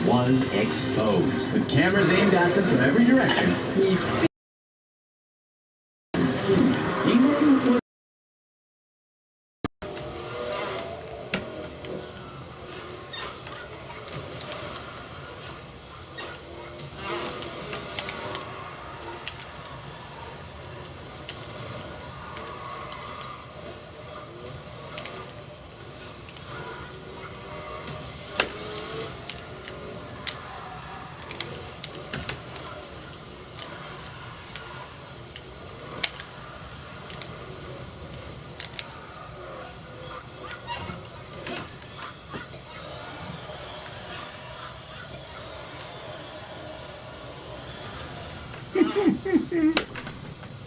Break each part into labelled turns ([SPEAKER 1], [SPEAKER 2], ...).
[SPEAKER 1] was exposed. With cameras aimed at them from every direction, he Ingram was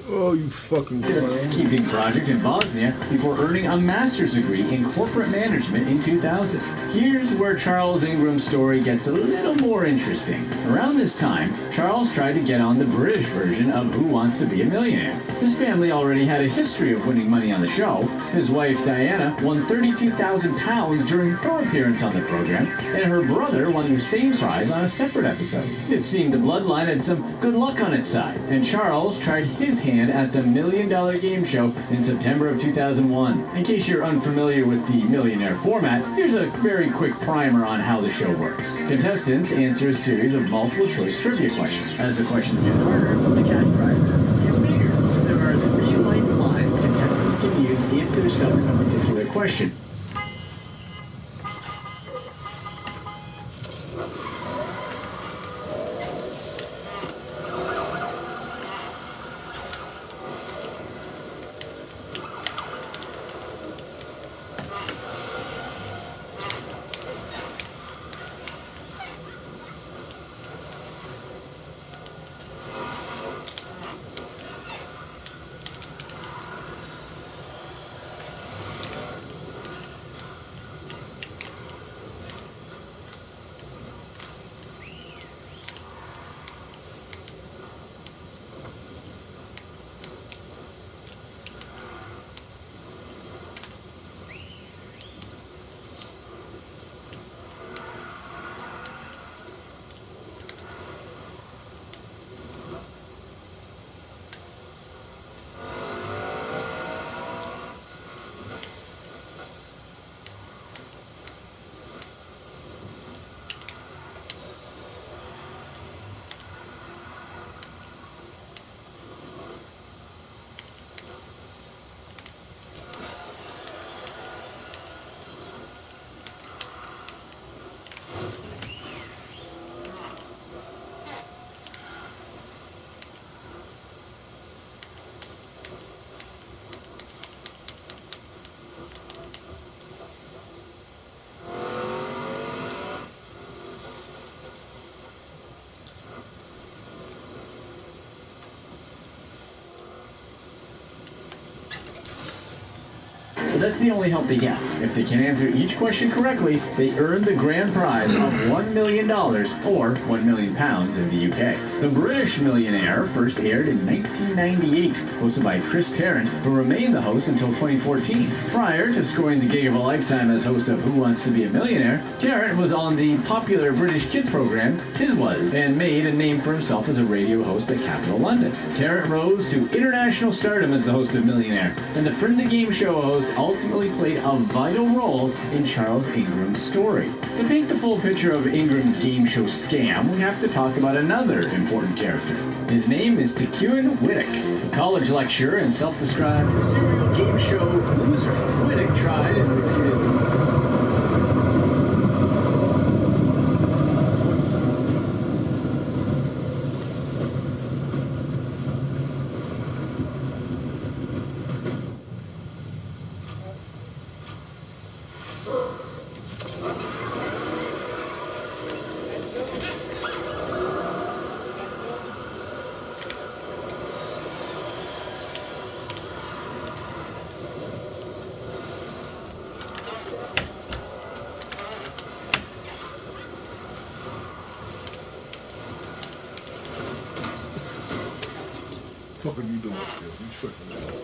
[SPEAKER 2] Oh, you fucking
[SPEAKER 1] peacekeeping project in Bosnia before earning a master's degree in corporate management in 2000. Here's where Charles Ingram's story gets a little more interesting. Around this time, Charles tried to get on the British version of Who Wants to Be a Millionaire. His family already had a history of winning money on the show. His wife, Diana, won £32,000 during her appearance on the program, and her brother won the same prize on a separate episode. It seemed the bloodline had some good luck on its side, and Charles tried his hand at the $1 Million Game Show in September of 2001. In case you're unfamiliar with the Millionaire format, here's a very quick primer on how the show works. Contestants answer a series of multiple choice trivia questions. As the questions get harder, the cash prizes get bigger. There are 3 lifelines contestants can use if they're stuck on a particular question. But that's the only help they get. If they can answer each question correctly, they earn the grand prize of $1 million or £1 million in the UK. The British Millionaire first aired in 1998, hosted by Chris Tarrant, who remained the host until 2014. Prior to scoring the gig of a lifetime as host of Who Wants to Be a Millionaire, Tarrant was on the popular British kids program His Was, and made a name for himself as a radio host at Capital London. Tarrant rose to international stardom as the host of Millionaire, and the Friend the Game Show host ultimately played a vital role in Charles Ingram's story. To paint the full picture of Ingram's game show scam, we have to talk about another important character. His name is Tecuan Wittick, a college lecturer and self-described serial game show loser. Wittick tried and repeatedly
[SPEAKER 2] fuck are you doing still? You tripping, man.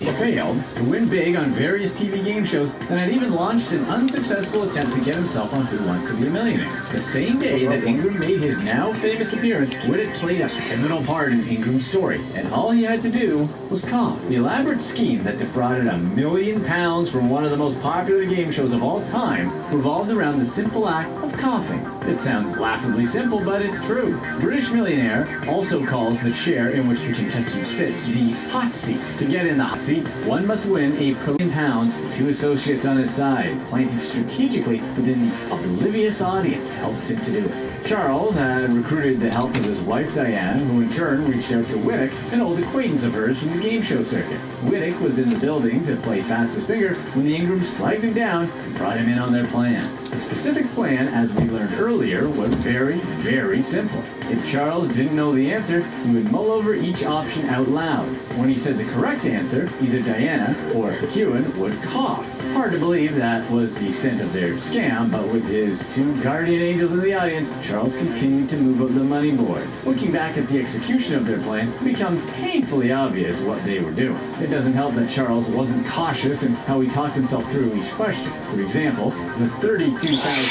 [SPEAKER 1] He failed to win big on various TV game shows and had even launched an unsuccessful attempt to get himself on Who Wants to Be a Millionaire. The same day that Ingram made his now famous appearance, Whittick played a pivotal part in Ingram's story, and all he had to do was cough. The elaborate scheme that defrauded £1 million from one of the most popular game shows of all time revolved around the simple act of coughing. It sounds laughably simple, but it's true. British Millionaire also calls the chair in which the contestants sit the hot seat. To get in the hot seat, one must win £1 million. Two associates on his side, planted strategically within the oblivious audience, helped him to do it. Charles had recruited the help of his wife Diana, who in turn reached out to Whittick, an old acquaintance of hers from the game show circuit. Whittick was in the building to play fastest finger when the Ingrams flagged him down and brought him in on their plan. The specific plan, as we learned earlier, was very, very simple. If Charles didn't know the answer, he would mull over each option out loud. When he said the correct answer, either Diana or Ewan would cough. Hard to believe that was the extent of their scam, but with his two guardian angels in the audience, Charles continued to move up the money board. Looking back at the execution of their plan, it becomes painfully obvious what they were doing. It doesn't help that Charles wasn't cautious in how he talked himself through each question. For example, the 32,000 pound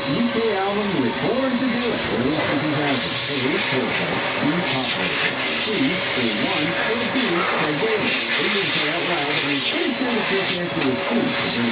[SPEAKER 1] UK album with Born to Do It, released in 2000. The lead profile, Steve Poplar. C for 1 or B for David. He didn't say out loud, but he was pretty sure the correct answer was C,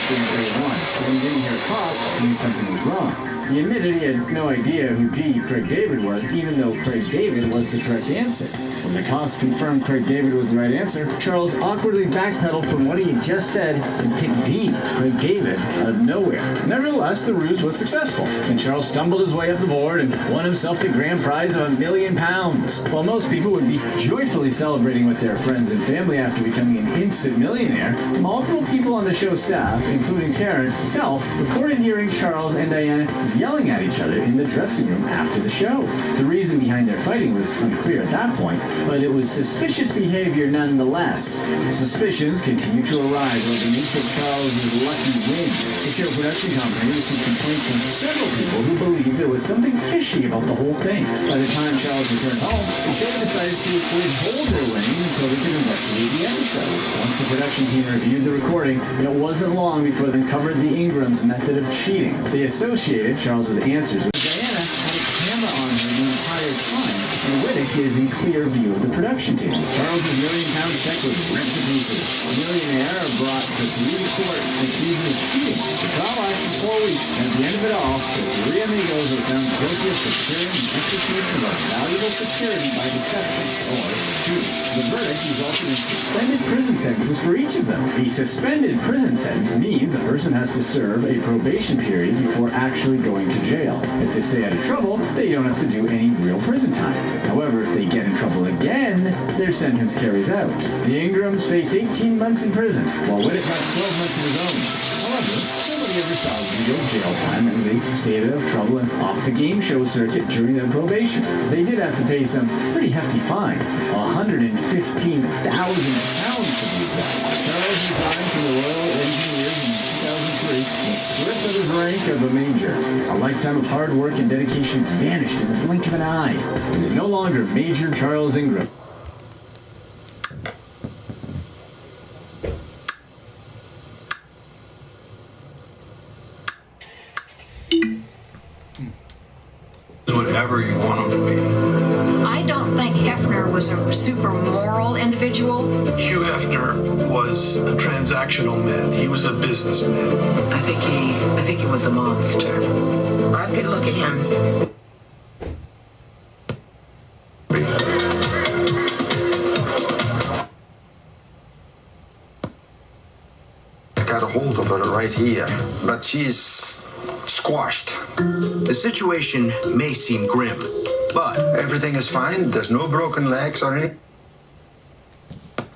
[SPEAKER 1] for 1. When he didn't hear a cough, he knew something was wrong. He admitted he had no idea who D. Craig David was, even though Craig David was the correct answer. When the coughs confirmed Craig David was the right answer, Charles awkwardly backpedaled from what he had just said and picked D. Craig David out of nowhere. Nevertheless, the ruse was successful, and Charles stumbled his way up the board and won himself the grand prize of £1 million. While most people would be joyfully celebrating with their friends and family after becoming an instant millionaire, multiple people on the show's staff, including Karen herself, reported hearing Charles and Diana yelling at each other in the dressing room after the show. The reason behind their fighting was unclear at that point, but it was suspicious behavior nonetheless. Suspicions continued to arise over the nature of Charles' lucky win. The show production company received complaints from several people who believed there was something fishy about the whole thing. By the time Charles returned home, the show decided to withhold their winning until they could investigate the episode. Once the production team reviewed the recording, it wasn't long before they uncovered the Ingrams' method of cheating. They associated Charles's answers with Diana had a camera on her the entire time, and Whittick is in clear view of the production team. Charles's £1 million check was ripped to pieces. The millionaire brought the three to court and accused him of cheating. The trial lasted 4 weeks, and at the end of it all, the three amigos were found guilty of securing and execution of valuable security by deception, or cheating. The verdict resulted in suspended prison sentences for each of them. A suspended prison sentence means a person has to serve a probation period before actually going to jail. If they stay out of trouble, they don't have to do any real prison time. However, if they get in trouble again, their sentence carries out. The Ingrams faced 18 months in prison, while Whittick got 12 months of his own. However, nobody ever saw real jail time, and they stayed out of trouble and off the game show circuit during their probation. They did have to pay some pretty hefty fines, £115,000 to be exact. Charles resigned from the Royal Engineers in 2003 and stripped of his rank of a major. A lifetime of hard work and dedication vanished in the blink of an eye. He is no longer Major Charles Ingram.
[SPEAKER 3] Whatever you want him to be.
[SPEAKER 4] I don't think Hefner was a super moral individual.
[SPEAKER 3] Hugh Hefner was a transactional man. He was a businessman.
[SPEAKER 5] I think he was a monster.
[SPEAKER 6] I could look at him.
[SPEAKER 7] Got a hold of her right here, but she's squashed.
[SPEAKER 8] The situation may seem grim, but
[SPEAKER 7] Everything is fine. There's no broken legs or anything.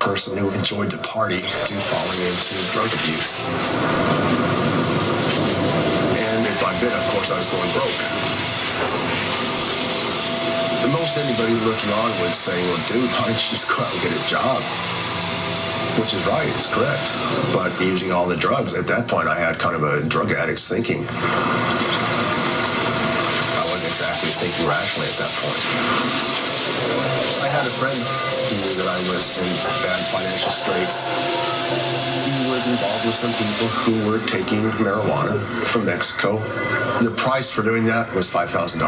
[SPEAKER 9] Person who enjoyed the party to falling into drug abuse. And bit by bit, of course, I was going broke. The most anybody looking on would say, well, dude, why don't you just go out and get a job? Which is right, it's correct. But using all the drugs, at that point, I had kind of a drug addict's thinking. I wasn't exactly thinking rationally at that point. I had a friend who knew that I homeless and bad financial straits. He was involved with some people who were taking marijuana from Mexico. The price for doing that was $5,000,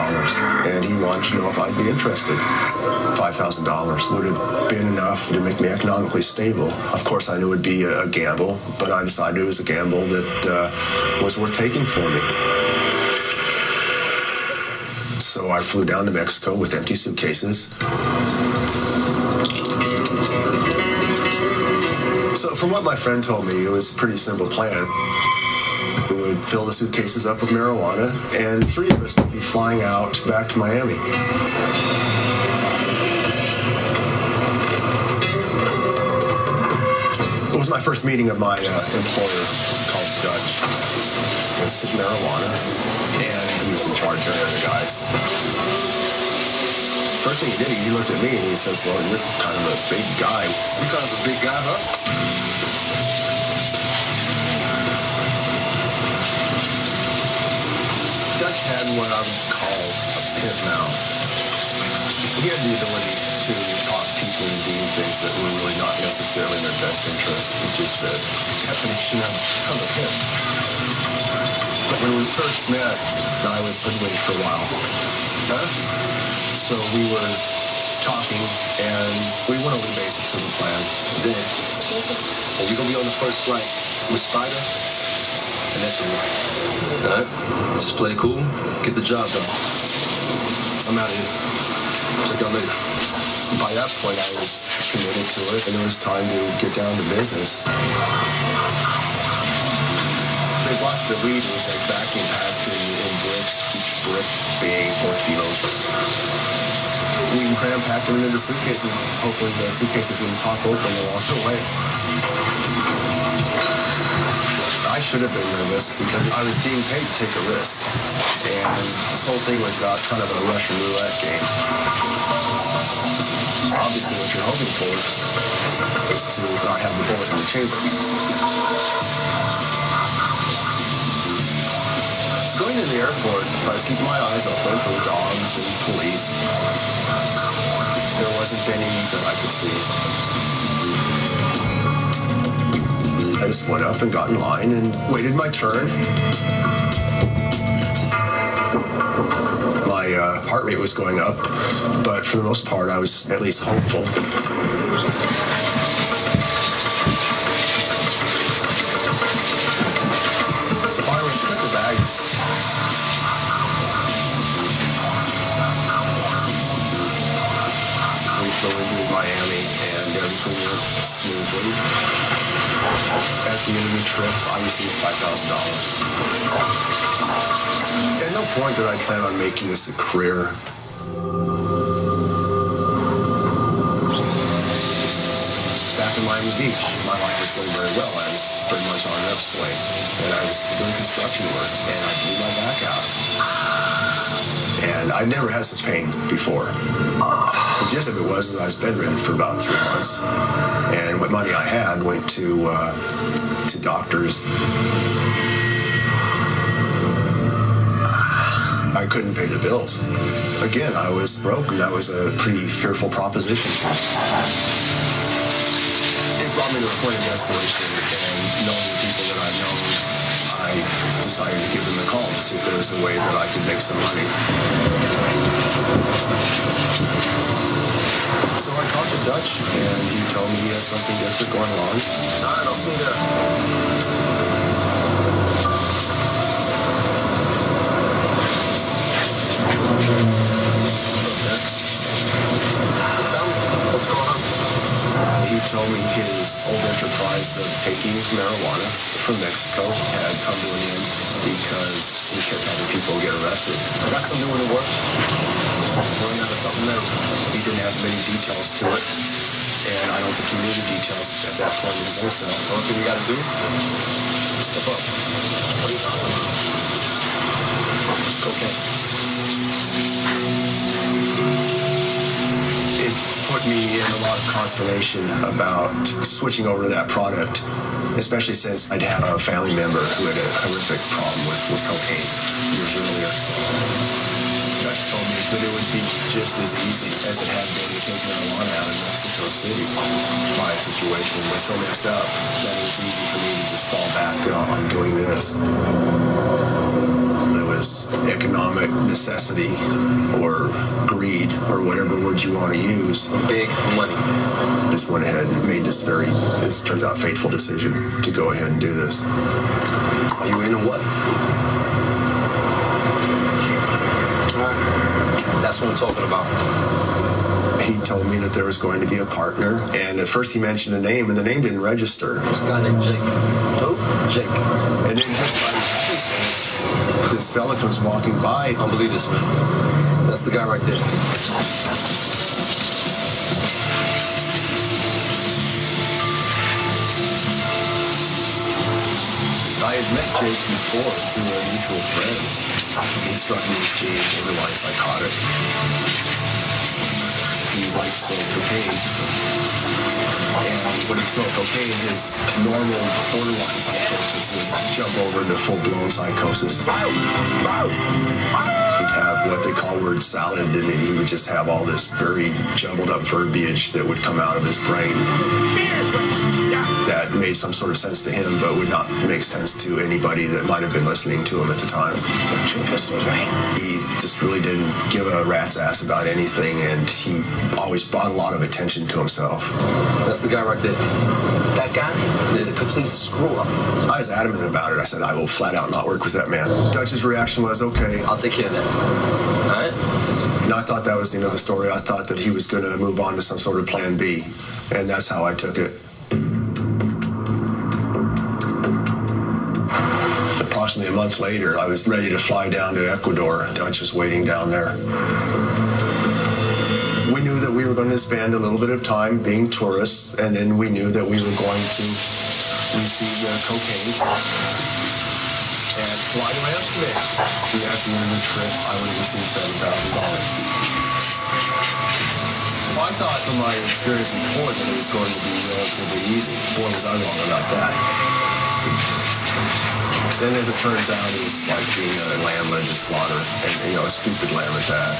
[SPEAKER 9] and he wanted to know if I'd be interested. $5,000 would have been enough to make me economically stable. Of course, I knew it would be a gamble, but I decided it was a gamble that was worth taking for me. So I flew down to Mexico with empty suitcases. So from what my friend told me, it was a pretty simple plan. We would fill the suitcases up with marijuana, and 3 of us would be flying out back to Miami. It was my first meeting of my employer, called Dutch. It was marijuana, and he was in charge of the other guys. First thing he did, he looked at me and he says, well, you're kind of a big guy. You're kind of a big guy, huh? Dutch had what I would call a pimp mouth. He had the ability to talk people into doing things that were really not necessarily in their best interest, which is the definition of a pimp. But when we first met, I was waiting for a while. So we were talking, and we went over the basics of the plan. Then, are you going to be on the first flight with Spider? And that's you. All right. Just play it cool. Get the job done. I'm out of here. Check out later. By that point, I was committed to it, and it was time to get down to business. They bought the weed was like vacuum packed in bricks, each brick being 4 kilos. We cram packed them into the suitcases. Hopefully the suitcases wouldn't pop open along the way. I should have been nervous because I was being paid to take a risk. And this whole thing was about kind of a Russian roulette game. Obviously what you're hoping for is to not have the bullet in the chamber. Going to the airport, I was keeping my eyes open for dogs and police. There wasn't any that I could see. I just went up and got in line and waited my turn. My heart rate was going up, but for the most part, I was at least hopeful. So I was put the bags. We flew into Miami, and everything went smoothly. At the end of the trip, I received $5,000. At no point did I plan on making this a career. Back in Miami Beach, my life was going very well. I was pretty much on an upswing, and I was doing construction work, and I blew my back out. And I'd never had such pain before. The gist of it was I was bedridden for about 3 months, and what money I had went to doctors. I couldn't pay the bills. Again, I was broke, and that was a pretty fearful proposition. It brought me to a point of desperation, and knowing the people that I've known, I decided to give them a call to see if there was a way that I could make some money. So I talked to Dutch, and he told me he had something different going on. I don't see that. What's going on? He told me his old enterprise of taking marijuana from Mexico had come to an end because he kept having people get arrested. I got some new in the work. Running out of something that he didn't have many details to it. And I don't think he knew the details at that point in his own self. The only thing we got to do, step up. What are you talking about? It's cocaine. It put me in a lot of consternation about switching over to that product, especially since I'd had a family member who had a horrific problem with cocaine years earlier. Dutch told me that it would be just as easy as it had been to take marijuana out of Mexico City. so messed up that it was easy for me to just fall back on doing this. There was economic necessity or greed or whatever word you want to use.
[SPEAKER 8] Big money.
[SPEAKER 9] Just went ahead and made this turns out, fateful decision to go ahead and do this.
[SPEAKER 8] Are you in or what? That's what I'm talking about.
[SPEAKER 9] He told me that there was going to be a partner, and at first he mentioned a name, and the name didn't register.
[SPEAKER 8] This guy named Jake.
[SPEAKER 9] Who?
[SPEAKER 8] Jake.
[SPEAKER 9] And then just by happenstance, this fella comes walking by.
[SPEAKER 8] I don't believe this, man. That's the guy right there.
[SPEAKER 9] I had met Jake before through a mutual friend. He struck me as being borderline psychotic. He likes to smoke cocaine. And when he smoked cocaine, his normal borderline psychosis would jump over into full-blown psychosis. He'd have what they call word salad, and then he would just have all this very jumbled up verbiage that would come out of his brain that made some sort of sense to him, but would not make sense to anybody that might have been listening to him at the time.
[SPEAKER 8] 2 pistols, right?
[SPEAKER 9] He just really didn't give a rat's ass about anything, and he always brought a lot of attention to himself.
[SPEAKER 8] That's the guy right there. That guy is a complete screw-up.
[SPEAKER 9] I was adamant about it. I said, I will flat out not work with that man. Dutch's reaction was, okay.
[SPEAKER 8] I'll take care of that. All right?
[SPEAKER 9] And I thought that was the end of the story. I thought that he was going to move on to some sort of plan B, and that's how I took it. Approximately a month later, I was ready to fly down to Ecuador. Dutch was waiting down there. We knew that we were going to spend a little bit of time being tourists, and then we knew that we were going to receive the cocaine and fly to Amsterdam. At the end of the trip, I would have received $7,000. Well, I thought from my experience before that it was going to be relatively easy. Boy, was I wrong about that. Then, as it turns out, it was like being a lamb led to slaughter, and a stupid lamb at that.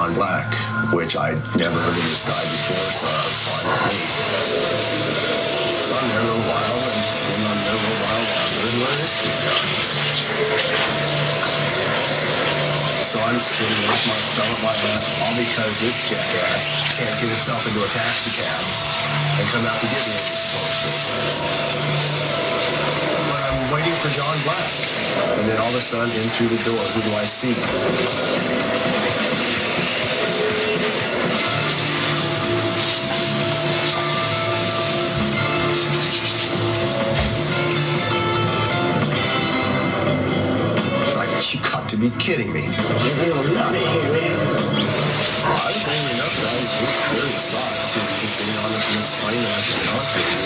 [SPEAKER 9] On Black, which I'd never heard of this guy before, so that was fine with me. So I'm there a little while, and then I'm there a little while longer, and where this kid's going. So I'm sitting with my thumb at my ass, all because this jackass can't get himself into a taxi cab and come out to get me as he's supposed to. But I'm waiting for John Black. And then all of a sudden, in through the door, who do I see? You got to be kidding me. You're really not here, man. I was angry enough that I was serious thought to just getting on this plane and I could get on to it.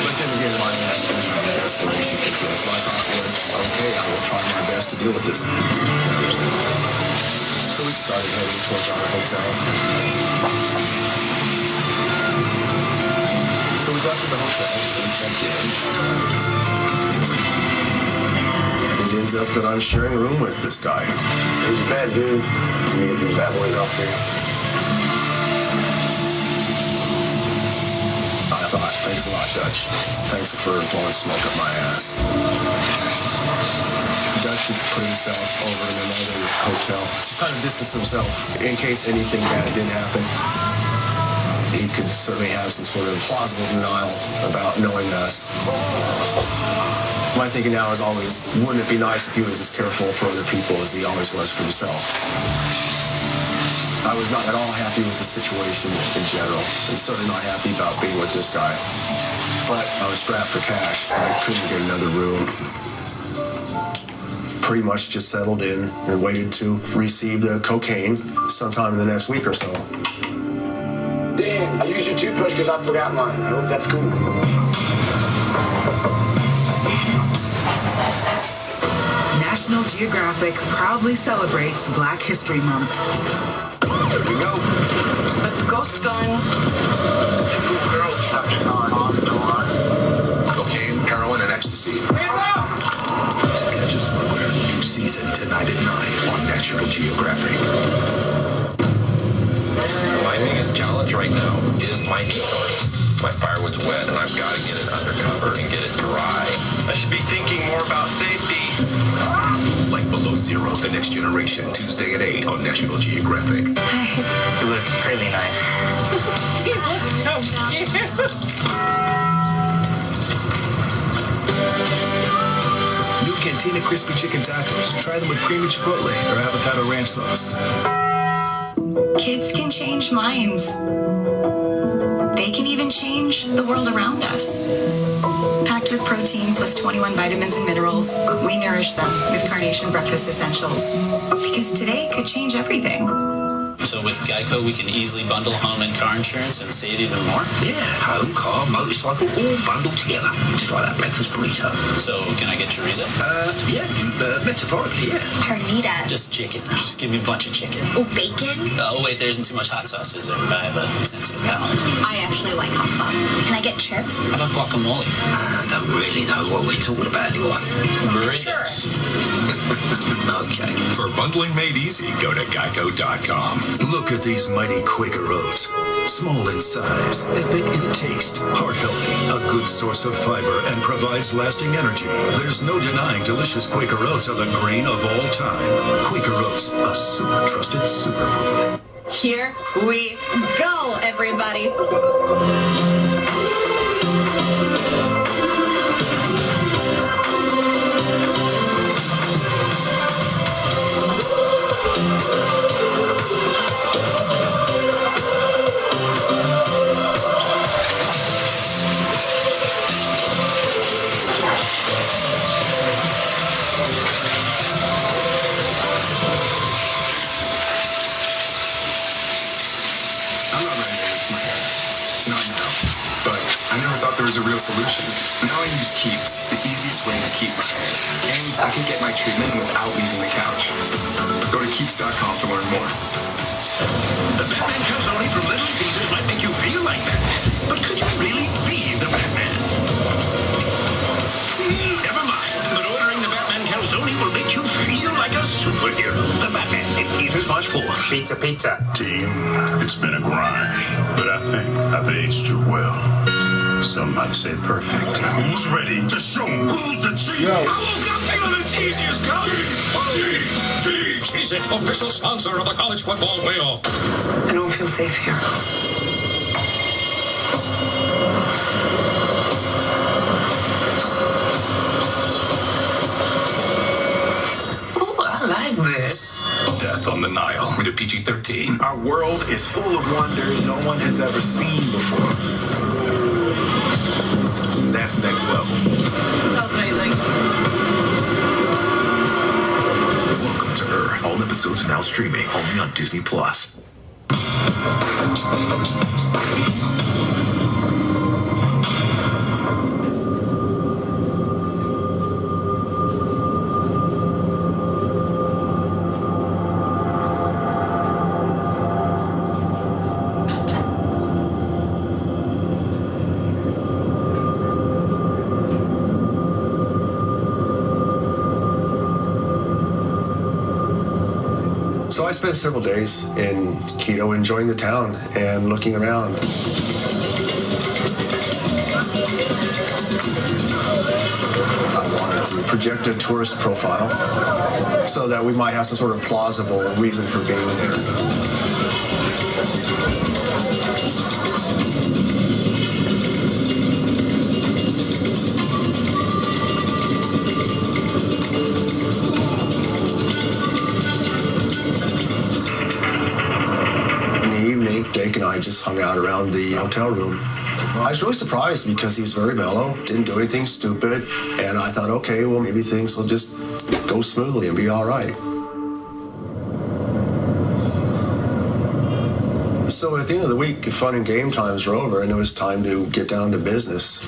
[SPEAKER 9] But then again, my desperation kicked in. My thought was, okay, I will try my best to deal with this. So we started heading towards our hotel. So we got to the hotel and checked in. It ends up that I'm sharing a room with this guy.
[SPEAKER 8] He's a bad dude. Let me get these bad boys off here.
[SPEAKER 9] I thought, thanks a lot, Dutch. Thanks for blowing smoke up my ass. Dutch had put himself over in another hotel to kind of distance himself in case anything bad did happen. He could certainly have some sort of plausible denial about knowing us. My thinking now is always, wouldn't it be nice if he was as careful for other people as he always was for himself? I was not at all happy with the situation in general, and certainly not happy about being with this guy. But I was strapped for cash, and I couldn't get another room. Pretty much just settled in and waited to receive the cocaine sometime in the next week or so.
[SPEAKER 10] Dan, I used your toothbrush because I forgot mine. I hope that's cool.
[SPEAKER 11] National Geographic proudly celebrates Black History Month.
[SPEAKER 9] Here we go.
[SPEAKER 5] Let's ghost gun.
[SPEAKER 7] 2 girls fucking on the door.
[SPEAKER 9] Cocaine, heroin, and ecstasy.
[SPEAKER 10] Hands up!
[SPEAKER 8] To catch a smuggler, new season tonight at 9 on National
[SPEAKER 12] National Geographic.
[SPEAKER 13] My biggest challenge right now is my heat source. My firewood's wet and I've got to get it under cover and get it dry. I should be thinking more about safety.
[SPEAKER 12] Like Below Zero, The Next Generation, Tuesday at 8 on National Geographic.
[SPEAKER 8] You look really nice.
[SPEAKER 5] You look so cute.
[SPEAKER 12] New Cantina Crispy Chicken Tacos. Try them with creamy chipotle or avocado ranch sauce.
[SPEAKER 4] Kids can change minds. They can even change the world around us. Packed with protein plus 21 vitamins and minerals, we nourish them with Carnation Breakfast Essentials. Because today could change everything.
[SPEAKER 14] So with Geico, we can easily bundle home and car insurance and save even more?
[SPEAKER 12] Yeah, home, car, motorcycle, all bundled together. Just like that breakfast burrito.
[SPEAKER 14] So can I get chorizo?
[SPEAKER 12] Metaphorically, yeah.
[SPEAKER 5] Carnita.
[SPEAKER 14] Just chicken. Just give me a bunch of chicken.
[SPEAKER 5] Oh, bacon?
[SPEAKER 14] Oh, wait, there isn't too much hot sauce, is there? I have a sensitive palate.
[SPEAKER 5] I actually like hot sauce. Can I get chips?
[SPEAKER 14] How about guacamole?
[SPEAKER 12] I don't really know what we're talking about anymore.
[SPEAKER 14] Burritos.
[SPEAKER 12] Okay.
[SPEAKER 15] For bundling made easy, go to geico.com.
[SPEAKER 12] Look at these mighty Quaker Oats. Small in size, epic in taste, heart healthy, a good source of fiber, and provides lasting energy. There's no denying delicious Quaker Oats are the grain of all time. Quaker Oats, a super trusted superfood.
[SPEAKER 5] Here we go, everybody.
[SPEAKER 15] Solution. Now I use Keeps, the easiest way to keep my hair. And I can get my treatment without leaving the couch. Go to Keeps.com to learn more.
[SPEAKER 12] The Batman calzone from Little Caesars might make you feel like Batman, but could you really be the Batman? Never mind, but ordering the Batman calzone will make you feel like a superhero. The Batman, it eaters much for.
[SPEAKER 8] Pizza.
[SPEAKER 16] Team, it's been a grind, but I think I've aged you well. Some might say perfect. Who's ready to show who's the chief?
[SPEAKER 12] I woke up feeling the cheesiest, coach.
[SPEAKER 15] Cheese It, official sponsor of the college football playoff.
[SPEAKER 6] I don't feel safe here.
[SPEAKER 8] Oh, I like this.
[SPEAKER 15] Death on the Nile, rated PG-13.
[SPEAKER 17] Our world is full of wonders no one has ever seen before. That's next level.
[SPEAKER 5] That was amazing.
[SPEAKER 12] Welcome to Earth. All episodes now streaming only on Disney Plus.
[SPEAKER 9] So I spent several days in Quito enjoying the town and looking around. I wanted to project a tourist profile so that we might have some sort of plausible reason for being there. Jake and I just hung out around the hotel room. I was really surprised because he was very mellow, didn't do anything stupid, and I thought, okay, well, maybe things will just go smoothly and be all right. So at the end of the week, fun and game times were over, and it was time to get down to business.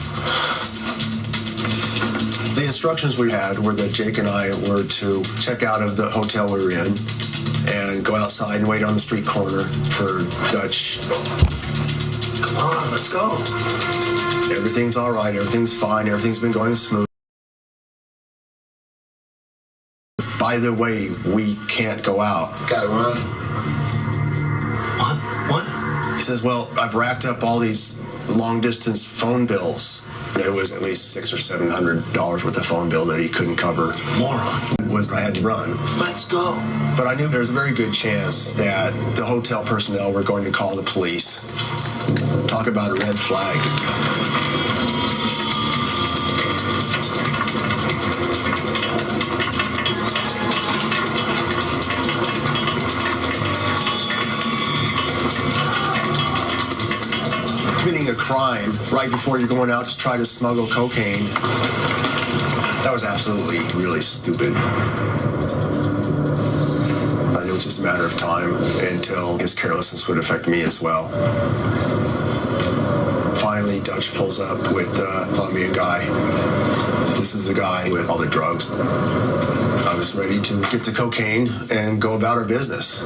[SPEAKER 9] The instructions we had were that Jake and I were to check out of the hotel we were in and go outside and wait on the street corner for Dutch.
[SPEAKER 7] Come on, let's go.
[SPEAKER 9] Everything's all right. Everything's fine. Everything's been going smooth. by the way, we can't go out.
[SPEAKER 8] Gotta run.
[SPEAKER 9] What? He says, well, I've racked up all these long-distance phone bills. It was at least $600 or $700 worth of phone bill that he couldn't cover.
[SPEAKER 8] Moron.
[SPEAKER 9] I had to run.
[SPEAKER 8] Let's go.
[SPEAKER 9] But I knew there was a very good chance that the hotel personnel were going to call the police. Talk about a red flag. Committing a crime right before you're going out to try to smuggle cocaine, that was absolutely really stupid. I knew it was just a matter of time until his carelessness would affect me as well. Finally, Dutch pulls up with the Colombian guy. This is the guy with all the drugs. I was ready to get the cocaine and go about our business.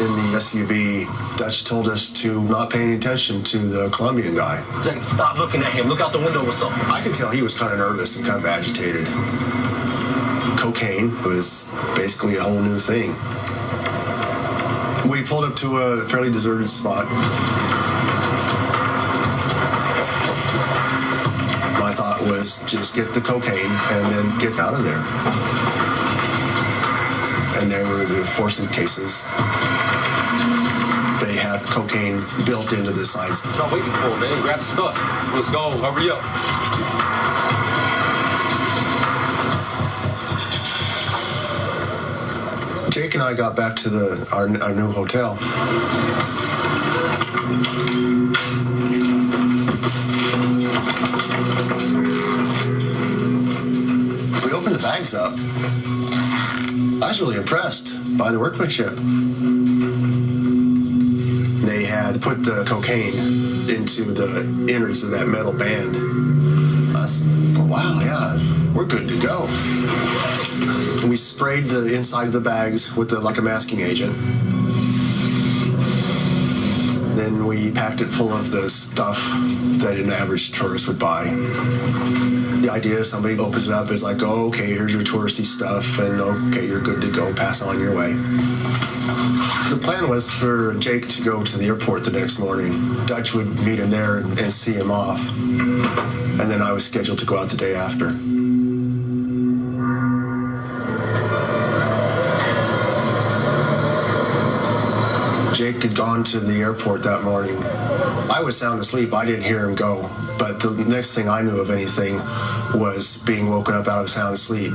[SPEAKER 9] In the SUV, Dutch told us to not pay any attention to the Colombian guy.
[SPEAKER 8] Stop looking at him. Look out the window. What's up?
[SPEAKER 9] I could tell he was kind of nervous and kind of agitated. Cocaine was basically a whole new thing. We pulled up to a fairly deserted spot. My thought was just get the cocaine and then get out of there. And there were the forcing cases. They had cocaine built into the sides.
[SPEAKER 18] What y'all waiting for, man? Grab the stuff. Let's go. Hurry up.
[SPEAKER 9] Jake and I got back to our new hotel. We opened the bags up. I was really impressed by the workmanship. They had put the cocaine into the innards of that metal band. I said, wow, yeah, we're good to go. We sprayed the inside of the bags with like a masking agent. Then we packed it full of the stuff that an average tourist would buy. The idea is somebody opens it up, is like, oh, okay, here's your touristy stuff, and okay, you're good to go, pass on your way. The plan was for Jake to go to the airport the next morning. Dutch would meet him there and see him off. And then I was scheduled to go out the day after. Jake had gone to the airport that morning. I was sound asleep. I didn't hear him go. But the next thing I knew of anything was being woken up out of sound sleep.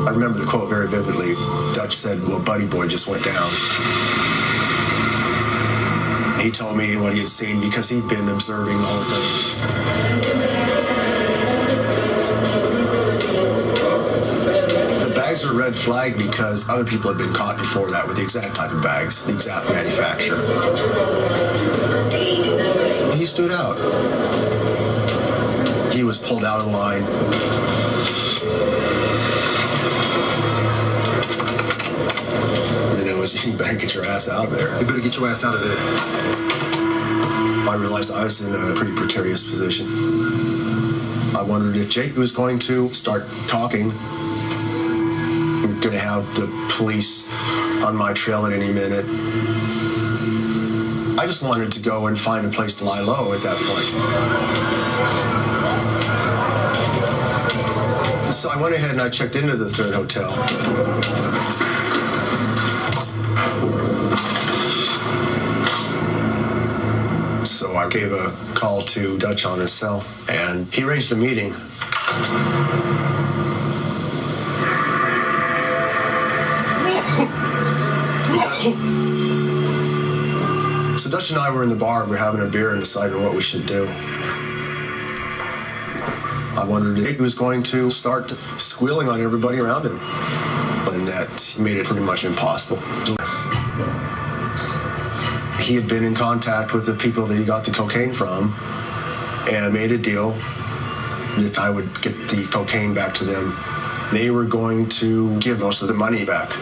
[SPEAKER 9] I remember the quote very vividly. Dutch said, well, Buddy Boy just went down. He told me what he had seen because he'd been observing the whole thing. The bags are red flag because other people had been caught before that with the exact type of bags, the exact manufacturer. He stood out. He was pulled out of the line. And then it was, you better get your ass out of there.
[SPEAKER 18] You better get your ass out of there.
[SPEAKER 9] I realized I was in a pretty precarious position. I wondered if Jake was going to start talking. I'm going to have the police on my trail at any minute. I just wanted to go and find a place to lie low at that point. So I went ahead and I checked into the third hotel. So I gave a call to Dutch on his cell, and he arranged a meeting. So Dutch and I were in the bar, we're having a beer and deciding what we should do. I wondered if he was going to start squealing on everybody around him, and that made it pretty much impossible. He had been in contact with the people that he got the cocaine from and made a deal that I would get the cocaine back to them. They were going to give most of the money back.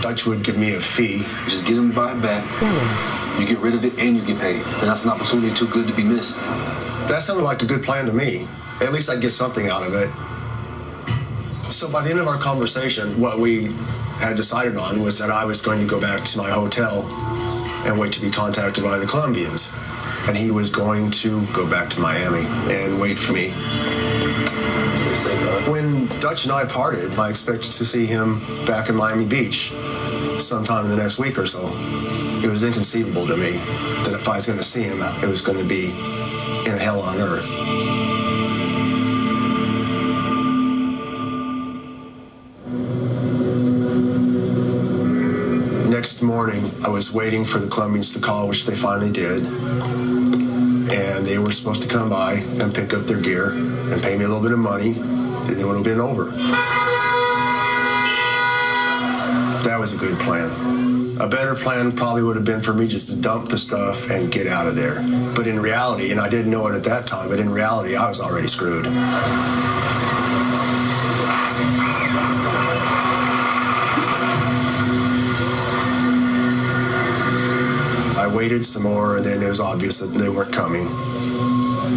[SPEAKER 9] Dutch would give me a fee.
[SPEAKER 18] Just get him to buy it back. You get rid of it and you get paid. And that's an opportunity too good to be missed.
[SPEAKER 9] That sounded like a good plan to me. At least I'd get something out of it. So by the end of our conversation, what we had decided on was that I was going to go back to my hotel and wait to be contacted by the Colombians. And he was going to go back to Miami and wait for me. When Dutch and I parted, I expected to see him back in Miami Beach sometime in the next week or so. It was inconceivable to me that if I was going to see him, it was going to be in hell on earth. Next morning, I was waiting for the Colombians to call, which they finally did. And they were supposed to come by and pick up their gear and pay me a little bit of money, and it would have been over. That was a good plan. A better plan probably would have been for me just to dump the stuff and get out of there. But in reality, and I didn't know it at that time, but in reality, I was already screwed. I waited some more, and then it was obvious that they weren't coming.